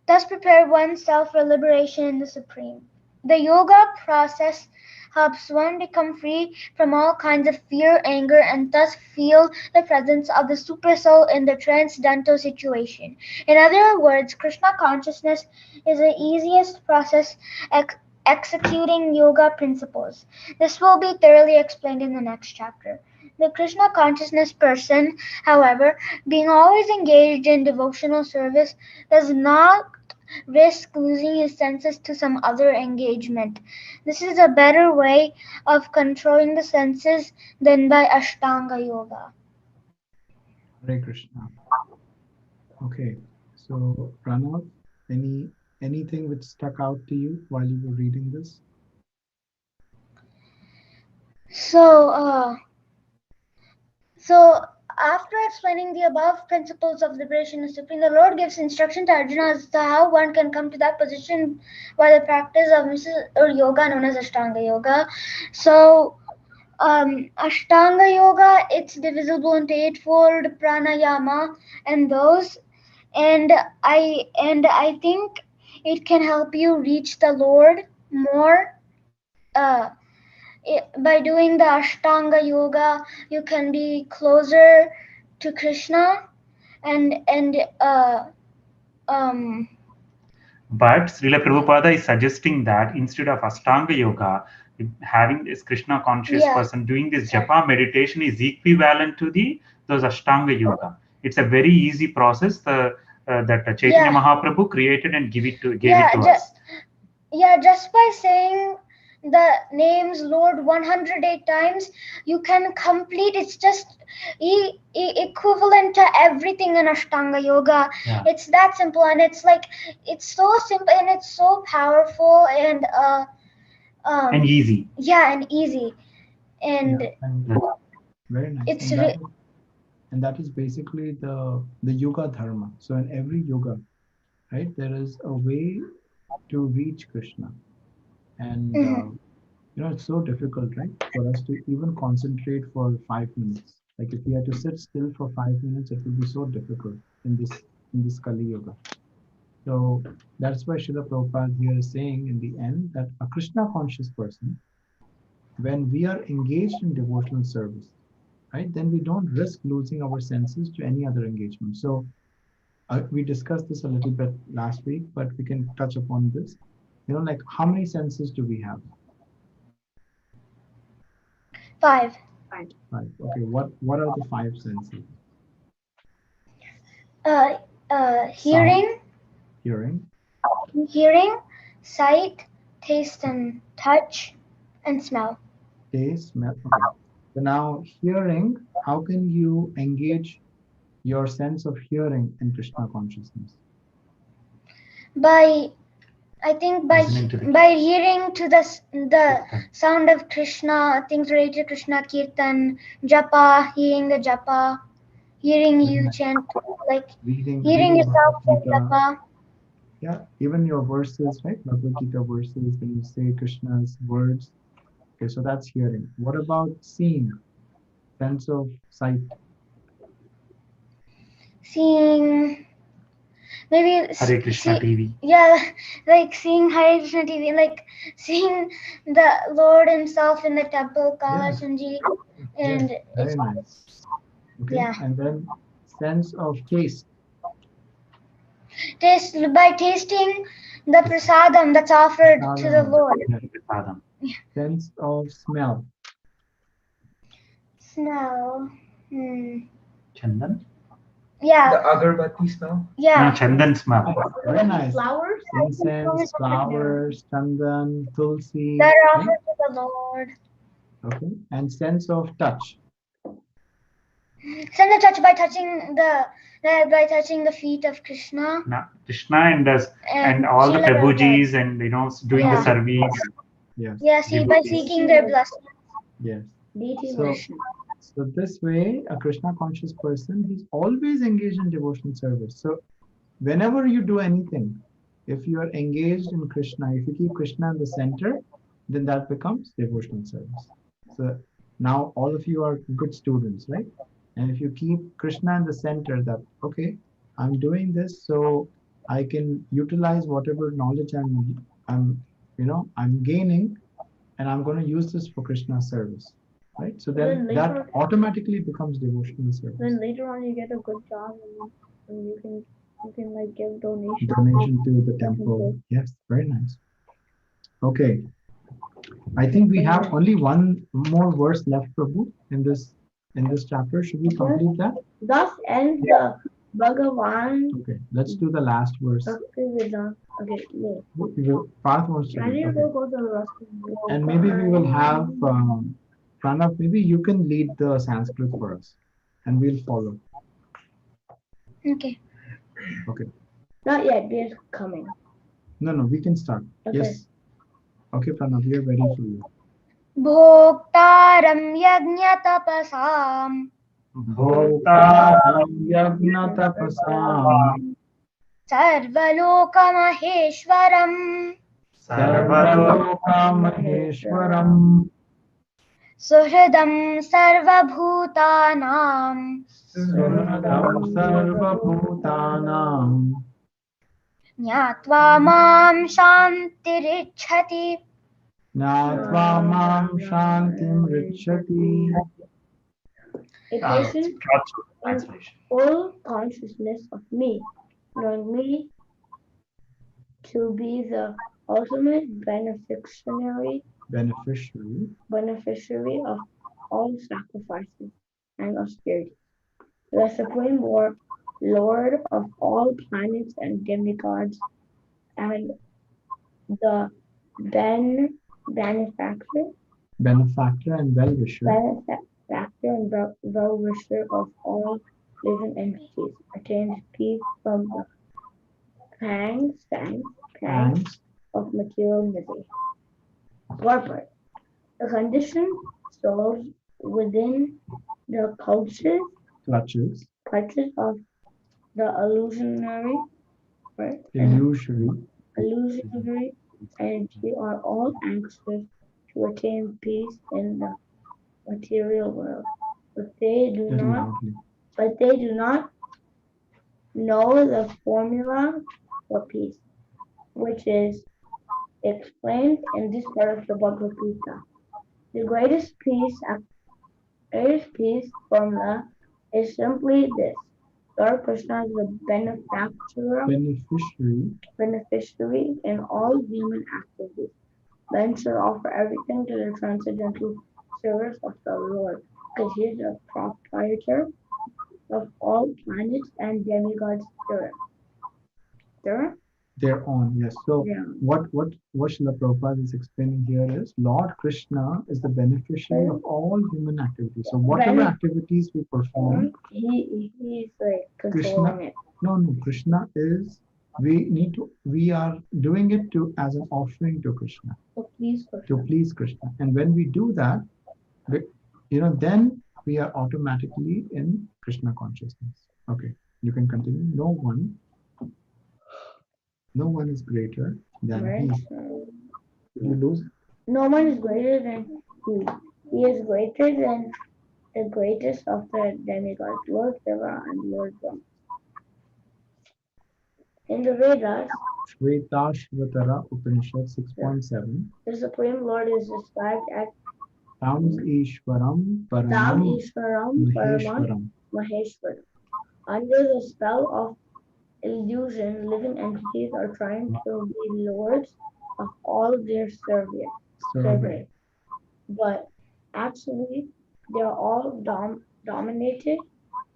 thus prepare oneself for liberation in the Supreme. The yoga process helps one become free from all kinds of fear, anger, and thus feel the presence of the supersoul in the transcendental situation. In other words, Krishna consciousness is the easiest process ex- executing yoga principles. This will be thoroughly explained in the next chapter. The Krishna consciousness person, however, being always engaged in devotional service, does not risk losing his senses to some other engagement. This is a better way of controlling the senses than by Ashtanga Yoga. Hare Krishna. Okay, so Pranav, anything which stuck out to you while you were reading this? So, so after explaining the above principles of liberation and supreme, the Lord gives instruction to Arjuna as to how one can come to that position by the practice of or yoga known as Ashtanga Yoga. So Ashtanga Yoga, it's divisible into eightfold pranayama and those, and I think it can help you reach the Lord more. By doing the Ashtanga Yoga, you can be closer to Krishna, and um But Srila Prabhupada is suggesting that instead of Ashtanga Yoga, having this Krishna conscious yeah, person doing this sorry, japa meditation is equivalent to the those Ashtanga Yoga. It's a very easy process that Chaitanya yeah, Mahaprabhu created and gave it yeah, to us. just by saying the names Lord 108 times, you can complete. It's just equivalent to everything in Ashtanga Yoga. Yeah, It's that simple, and it's like it's so simple and it's so powerful and and um easy. yeah, and easy, Yeah, and and Yeah. very nice. it's re- And that is basically the yoga dharma. So in every yoga, right, there is a way to reach Krishna, and mhm. it's so difficult, right, for us to even concentrate for 5 minutes. Like if we had to sit still for 5 minutes, it would be so difficult in this Kali Yoga. So that's why Srila Prabhupada here is saying in the end that a Krishna conscious person, when we are engaged in devotional service, right, then we don't risk losing our senses to any other engagement. So we discussed this a little bit last week, but we can touch upon this. Like how many senses do we have? 5. Five. Okay, what are the five senses? uh Sound, Hearing, hearing, hearing, sight, taste and touch, and smell. taste, smell. Okay. So now hearing, how can you engage your sense of hearing in Krishna consciousness? By I think Listening to the by hearing to the kirtan. sound of Krishna, things related to Krishna kirtan, japa, hearing the japa, hearing Very you nice. chant, like hearing Reading yourself Bhagavad chant Gita. japa. Yeah, even your verses, right? Bhagavad Gita verses, when you say Krishna's words. Okay, so that's hearing. What about seeing? Sense of sight. Seeing, maybe Hare Krishna see, TV. yeah, like seeing Hare Krishna TV, like seeing the Lord himself in the temple, Yes, Kalasanji, yes, and very it's nice. Okay, yeah. and then sense of taste. Taste by tasting the prasadam that's offered to the Prasadam. Lord. Yes. Prasadam. Sense of smell. Smell. Chandan? Yeah, The agarbatti smell. No, yeah. Chandan smell. Nice, very nice. Flowers? Incense, flowers, chandan, tulsi, That are right? offered to the Lord. Okay, and sense of touch. Send the touch by touching the feet of Krishna Krishna and us and and all the Srila Prabhupada. Prabhujis and doing the Yeah. service. Yes, Yeah, see, by Devotees. seeking their blessing. yes. Deity So, worship. so this way, a Krishna conscious person, he's always engaged in devotional service. So, whenever you do anything, if you are engaged in Krishna, if you keep Krishna in the center, then that becomes devotional service. So now all of you are good students, right? And if you keep Krishna in the center, that okay, I'm doing this so I can utilize whatever knowledge I'm gaining, and I'm going to use this for Krishna service, right? So then that automatically becomes devotional service. Then later on you get a good job and you can like give donations. Donation to the temple. Yes, very nice. Okay, I think we have only one more verse left, Prabhu, in this chapter. Should we complete that? Thus ends the Bhagavan Okay, let's do the last verse. Bhakti Vedanta. Okay, wait. Parth wants to I need read. to Okay. go to the rest of And maybe we will have Pranav. Maybe you can lead the Sanskrit for us, and we'll follow. Okay. Okay. Not yet, they're coming. No, we can start. Okay. Yes. Okay, Pranav, we are ready for you. भोक्तारं यज्ञतपसाम् Bhoktaram yagna tapasam सर्वलोकमहेश्वरम् sarvalokamaheshwaram सुहृदं सर्वभूतानां suhradam sarvabhutanam ज्ञात्वा मां शान्तिरिच्छति. Natva mam shantim richati. A person Translation. full consciousness of me, knowing me to be the ultimate beneficiary of all sacrifices and austerities, the supreme Lord of all planets and demigods, and the benefactor And well-wisher. well-wisher of all living entities, attains peace from the pangs of material misery. Purport. The conditioned souls within the Clutches. of the illusionary energy are all anxious to attain peace in the material world, but they do not know the formula for peace, which is explained in this part of the Bhagavad Gita. The greatest peace formula is simply this: Lord Krishna is the beneficiary in all human activities. Men should offer everything to the transcendental service of the Lord, because he is the proprietor of all planets and demigods Their own, yes. So what Srila Prabhupada is explaining here is Lord Krishna is the beneficiary of all human activities. So whatever activities we perform, he's like Krishna. controlling it. No, Krishna is. We are doing it as an offering to Krishna. To please Krishna. And when we do that, then we are automatically in Krishna consciousness. Okay, you can continue. No one is greater than he. Did you lose? No one is greater than he. He is greater than the greatest of the demigods, Lord Shiva and Lord Brahma. In the Vedas, Shvetashvatara Upanishad yeah, 6.7. the Supreme Lord is described as Tams Ishwaram Tam Paramam Ishvaram Paraman Maheshwaram. Maheshwaram. Under the spell of illusion, living entities are trying to be lords of all their Survey. survey, but actually they are all dominated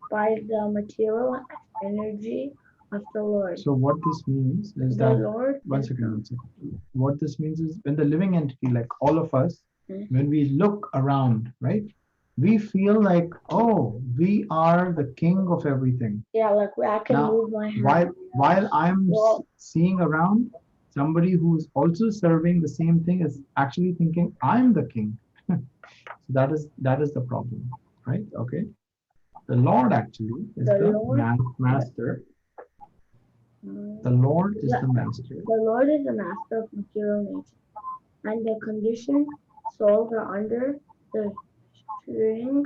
by the material energy of the Lord. So what this means is The that, Lord one is second, the one second. What this means is when the living entity, like all of us, Hmm. when we look around, right, we feel like, oh, we are the king of everything. Yeah, like I can Now, move my hand. while I'm Well, seeing around, somebody who's also serving the same thing is actually thinking, I'm the king. So that is the problem, right? Okay. The Lord actually is the the Lord, master. uh, The Lord is the, the master. the Lord is the master of material nature, and the conditioned souls are under the string,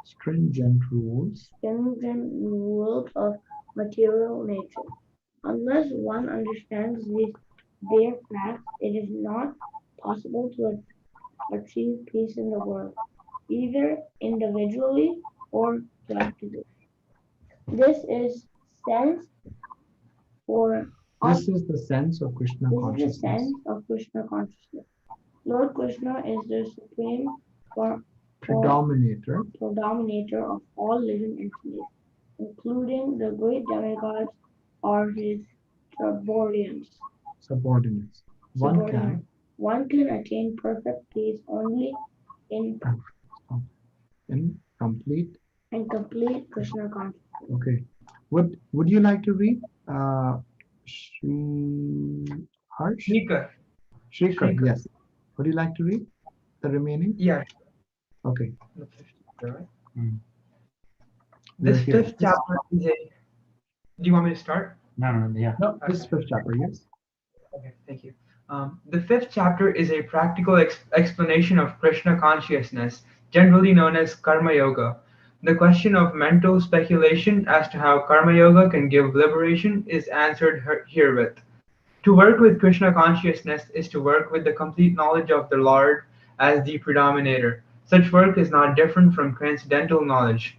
Stringent rules. stringent rules of material nature. Unless one understands these bare facts, it is not possible to achieve peace in the world, either individually or collectively. This is sense for us. This is the sense of Krishna This is the consciousness. sense of Krishna consciousness. Lord Krishna is the supreme for, for Predominator, predominator of all living entities, including the great demigods or his subordinates. subordinates. One Subordinate. can, One can attain perfect peace only in in complete. complete Krishna consciousness. Okay. Would you like to read? Shri Harsh? Shrikar. Shrikar, Shrikar. yes. Would you like to read the remaining? Yeah, Okay, the fifth chapter, right? Mm. we are This here. fifth chapter is a. Do you want me to start? No, no, yeah. No, this Okay. is fifth chapter, yes. Okay, thank you. The fifth chapter is a practical explanation of Krishna consciousness, generally known as Karma Yoga. The question of mental speculation as to how Karma Yoga can give liberation is answered herewith. To work with Krishna consciousness is to work with the complete knowledge of the Lord as the predominator. Such work is not different from transcendental knowledge.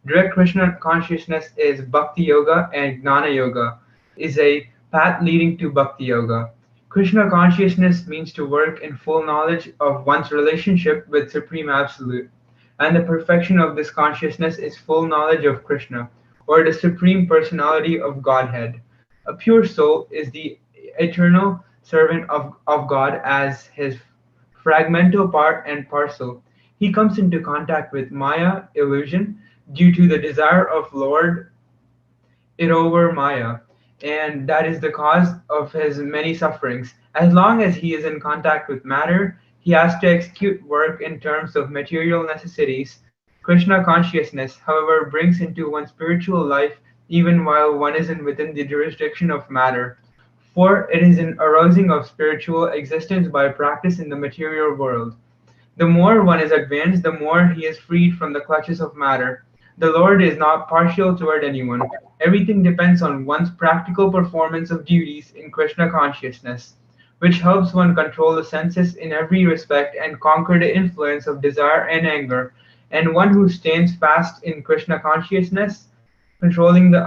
Direct Krishna consciousness is Bhakti Yoga, and Gnana Yoga is a path leading to Bhakti Yoga. Krishna consciousness means to work in full knowledge of one's relationship with Supreme Absolute, and the perfection of this consciousness is full knowledge of Krishna, or the Supreme Personality of Godhead. A pure soul is the eternal servant of God as his fragmental part and parcel. He comes into contact with Maya illusion due to the desire of Lord it over Maya, and that is the cause of his many sufferings. As long as he is in contact with matter, he has to execute work in terms of material necessities. Krishna consciousness, however, brings into one's spiritual life even while one is within the jurisdiction of matter. For it is an arousing of spiritual existence by practice in the material world. The more one is advanced, the more he is freed from the clutches of matter. The Lord is not partial toward anyone. Everything depends on one's practical performance of duties in Krishna consciousness, which helps one control the senses in every respect and conquer the influence of desire and anger. And one who stands fast in Krishna consciousness, controlling the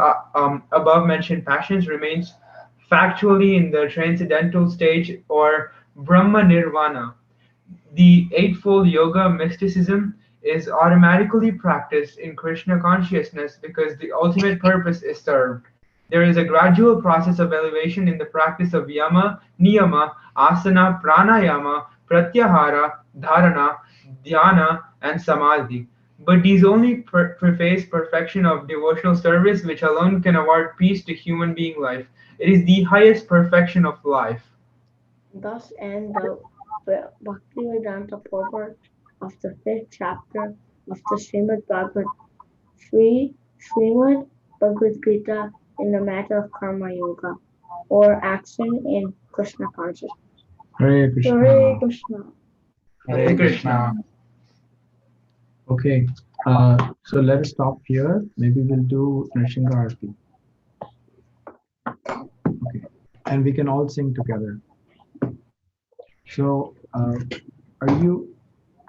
above mentioned passions, remains factually in the transcendental stage or Brahma Nirvana. The Eightfold Yoga mysticism is automatically practiced in Krishna consciousness because the ultimate purpose is served. There is a gradual process of elevation in the practice of yama, niyama, asana, pranayama, pratyahara, dharana, dhyana, and samadhi. But these only preface perfection of devotional service, which alone can award peace to human being life. It is the highest perfection of life. Thus end the Bhaktivedanta purport of the fifth chapter of the Srimad Bhagavad Gita in the matter of Karma Yoga, or action in Krishna consciousness. Hare Hare Krishna. Krishna. Hare Hare Krishna. Krishna. Okay, so let us stop here. Maybe we'll do Nrsimha Arti. and we can all sing together. So, are you?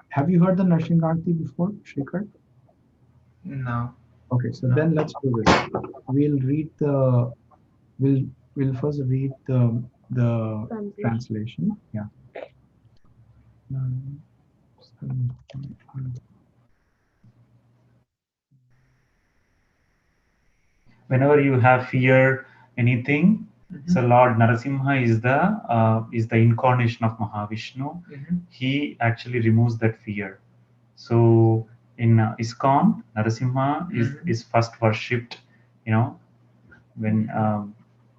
Have you heard the Narshingarti before, Shrikar? No. Okay, so No. then let's do this. We'll read the. We'll we'll first read the translation. Yeah. Um, Whenever you have fear anything, so Mm-hmm. Lord Narasimha is the incarnation of Mahavishnu. Mm-hmm. He actually removes that fear. So in ISKCON, Narasimha Mm-hmm. is first worshipped, you know, when Mm-hmm.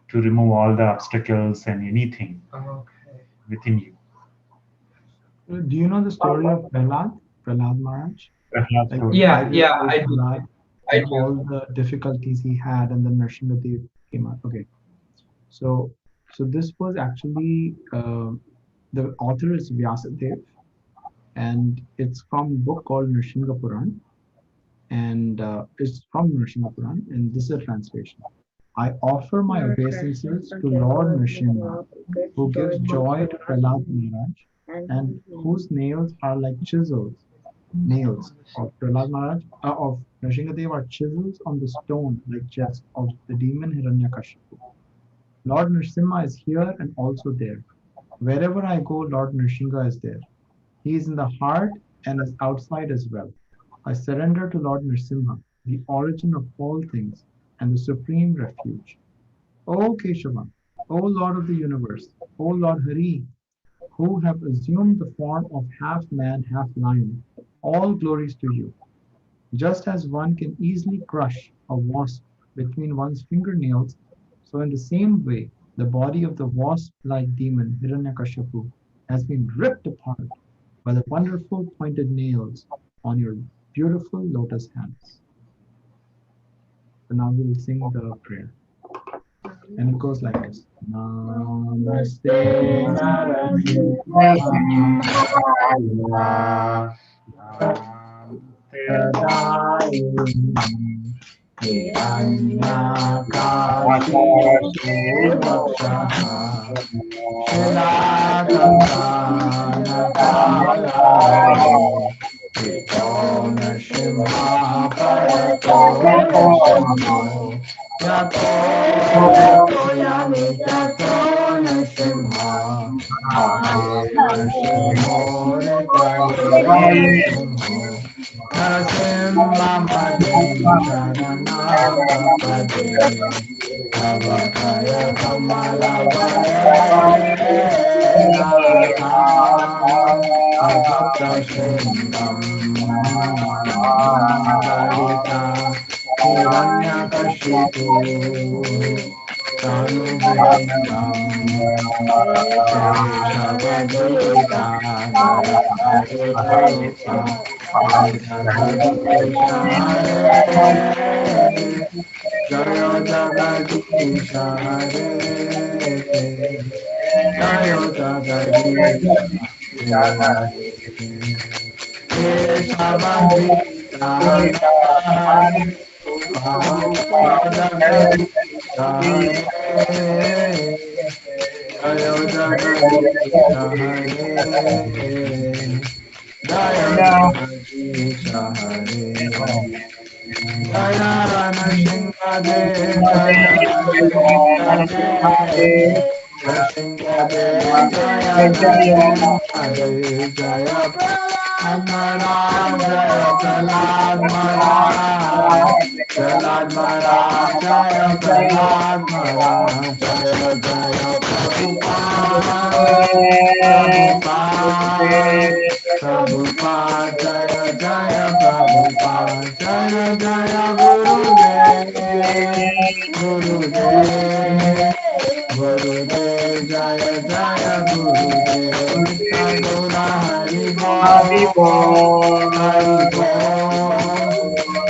to remove all the obstacles and anything Okay. within you. do you know the story of Prahlad? Prahlad Maharaj? Prahlad Like story. Yeah, 5 years yeah, old I do. Prahlad I and do. all the difficulties he had, and then Nrsimhadev came out. Okay, so this was actually the author is Vyasadev, and it's from a book called Nrsimha Puran, and it's from Nrsimha Puran, and this is a translation. I offer my obeisances to Lord Nrsimha, who gives joy to Prahlad Maharaj, and whose nails are like chisels. Nails of Prahlad Maharaj of Nrsimhadev are chisels on the stone like chest of the demon Hiranyakashipu. Lord Nrsimha is here and also there. Wherever I go, Lord Nrsimha is there. He is in the heart and is outside as well. I surrender to Lord Nrsimha, the origin of all things and the supreme refuge. O Keshava, O Lord of the universe, O Lord Hari, who have assumed the form of half man, half lion, all glories to you. Just as one can easily crush a wasp between one's fingernails, so in the same way, the body of the wasp-like demon Hiranyakashipu has been ripped apart by the wonderful pointed nails on your beautiful lotus hands. So now we will sing the prayer. And it goes like this. Namaste Narasimhaya Narasimhaya, Pradayi Hiranyakashipurshaha Shilakankanakalara Ito Nrsimha Parato Nrsimho Yato Yato Yami Yato Nrsimha Ade Nrsimho Nitare Nrsimho Narasimha Mati Sharanam Prapade Navakaya Kamala Vare Natham Bhakta Shindam Nagadita Hiranyakashipu Tanubhedam Keshavadita Narahari Karupa Jagatisha Hare Jaya Jagadisha Hare Jaya Jagadisha Hare Keshavadita Narahari Karupa Jagatisha Hare Jaya Jagadisha Hare Jaya Jagadisha Hare Jaya Nrsimhadev Jaya Nrsimhadev Nrsimhadev Jaya Nrsimhadev Jaya Prahlad Maharaj Jaya Prahlad Maharaj Prahlad Maharaj Jaya Prahlad Maharaj Jaya Jaya Prabhupada Prabhupada Prabhupada Jaya Jaya Prabhupada Jaya Jaya Gurudev Gurudev Gurudev Jaya Jaya Gurudev Nitai Gaura Hari Bol Hari Bol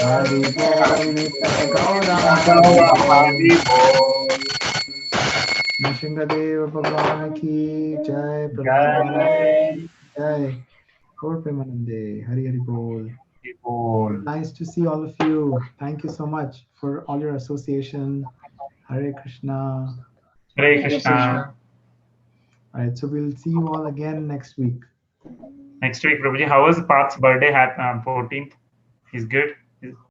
Hari Bol Nitai Gaura Hari Bol Nrsimhadev Bhagwan ki Jai Prahlad Maharaj ki Jai Gaur Premanande Hari Hari Bol. People. Nice to see all of you. Thank you so much for all your association. Hare Krishna. Hare Hare Krishna. Krishna. All right, so we'll see you all again next week. Next week, Prabhuji, how was Parth's birthday? 14th. He's good.